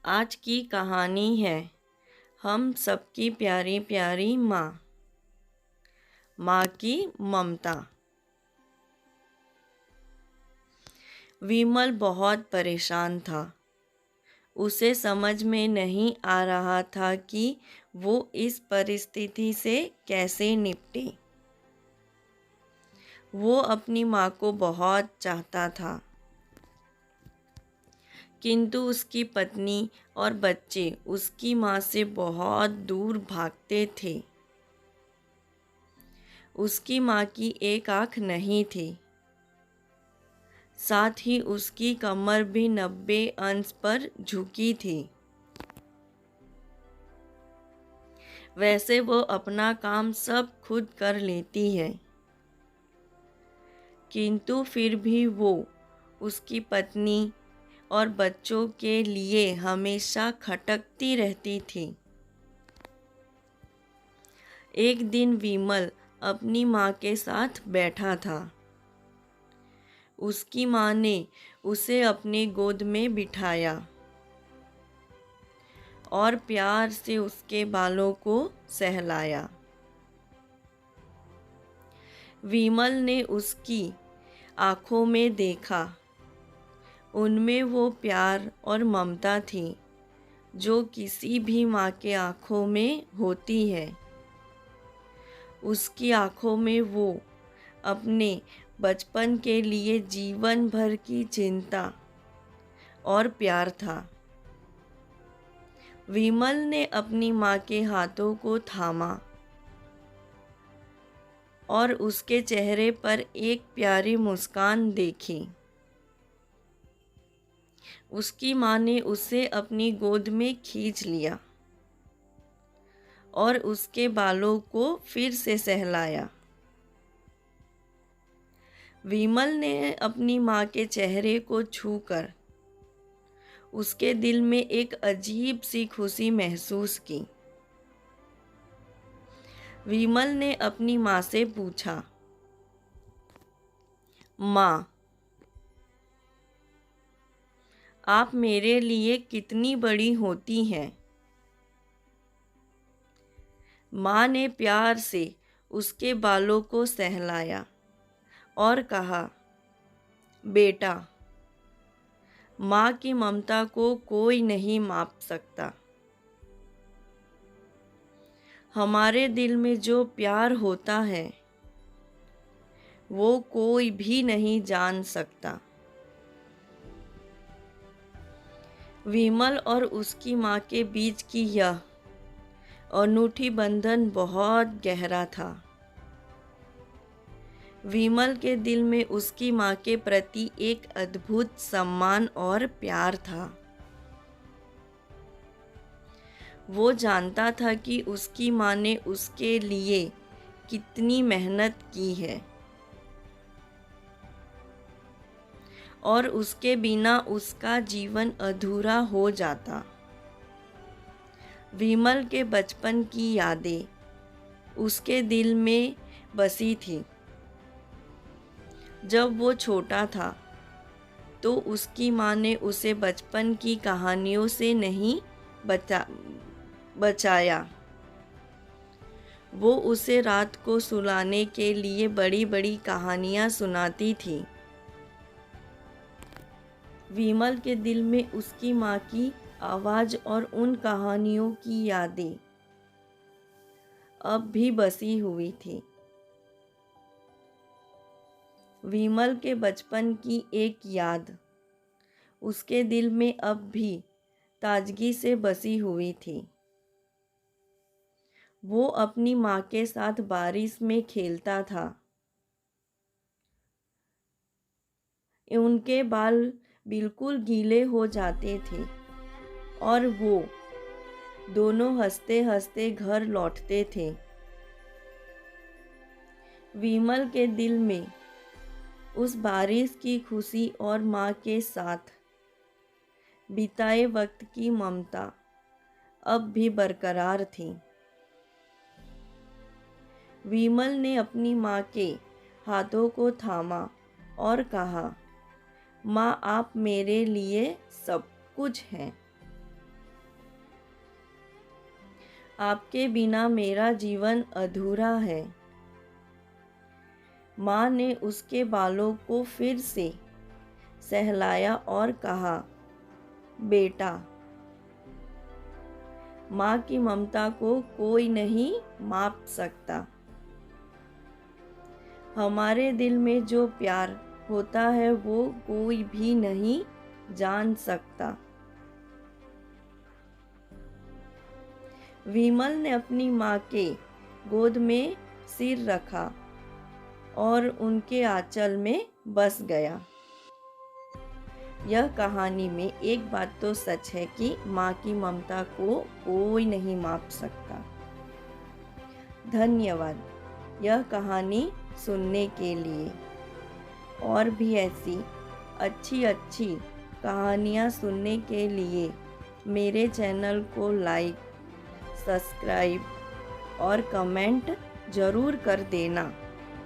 आज की कहानी है हम सबकी प्यारी प्यारी माँ। माँ की ममता। विमल बहुत परेशान था। उसे समझ में नहीं आ रहा था कि वो इस परिस्थिति से कैसे निपटे। वो अपनी माँ को बहुत चाहता था, किंतु उसकी पत्नी और बच्चे उसकी माँ से बहुत दूर भागते थे। उसकी माँ की एक आँख नहीं थी, साथ ही उसकी कमर भी 90 अंश पर झुकी थी। वैसे वो अपना काम सब खुद कर लेती है, किंतु फिर भी वो उसकी पत्नी और बच्चों के लिए हमेशा खटकती रहती थी। एक दिन विमल अपनी माँ के साथ बैठा था। उसकी माँ ने उसे अपने गोद में बिठाया और प्यार से उसके बालों को सहलाया। विमल ने उसकी आँखों में देखा। उनमें वो प्यार और ममता थी जो किसी भी माँ के आँखों में होती है। उसकी आँखों में वो अपने बचपन के लिए जीवन भर की चिंता और प्यार था। विमल ने अपनी माँ के हाथों को थामा और उसके चेहरे पर एक प्यारी मुस्कान देखी। उसकी माँ ने उसे अपनी गोद में खींच लिया और उसके बालों को फिर से सहलाया। विमल ने अपनी माँ के चेहरे को छूकर उसके दिल में एक अजीब सी खुशी महसूस की। विमल ने अपनी माँ से पूछा, माँ, आप मेरे लिए कितनी बड़ी होती हैं? माँ ने प्यार से उसके बालों को सहलाया और कहा, बेटा, माँ की ममता को कोई नहीं माप सकता। हमारे दिल में जो प्यार होता है वो कोई भी नहीं जान सकता। विमल और उसकी माँ के बीच की यह अनूठी बंधन बहुत गहरा था। विमल के दिल में उसकी माँ के प्रति एक अद्भुत सम्मान और प्यार था। वो जानता था कि उसकी माँ ने उसके लिए कितनी मेहनत की है और उसके बिना उसका जीवन अधूरा हो जाता। विमल के बचपन की यादें उसके दिल में बसी थी। जब वो छोटा था तो उसकी माँ ने उसे बचपन की कहानियों से नहीं बचाया। वो उसे रात को सुलाने के लिए बड़ी बड़ी कहानियाँ सुनाती थी। विमल के दिल में उसकी माँ की आवाज़ और उन कहानियों की यादें अब भी बसी हुई थी। विमल के बचपन की एक याद उसके दिल में अब भी ताजगी से बसी हुई थी। वो अपनी माँ के साथ बारिश में खेलता था। उनके बाल बिल्कुल गीले हो जाते थे और वो दोनों हंसते हंसते घर लौटते थे। विमल के दिल में उस बारिश की खुशी और माँ के साथ बिताए वक्त की ममता अब भी बरकरार थी। विमल ने अपनी माँ के हाथों को थामा और कहा, माँ, आप मेरे लिए सब कुछ हैं। आपके बिना मेरा जीवन अधूरा है। माँ ने उसके बालों को फिर से सहलाया और कहा, बेटा, माँ की ममता को कोई नहीं माप सकता। हमारे दिल में जो प्यार होता है वो कोई भी नहीं जान सकता। विमल ने अपनी माँ के गोद में सिर रखा और उनके आंचल में बस गया। यह कहानी में एक बात तो सच है कि माँ की ममता को कोई नहीं माप सकता। धन्यवाद यह कहानी सुनने के लिए। और भी ऐसी अच्छी अच्छी कहानियाँ सुनने के लिए मेरे चैनल को लाइक, सब्सक्राइब और कमेंट ज़रूर कर देना।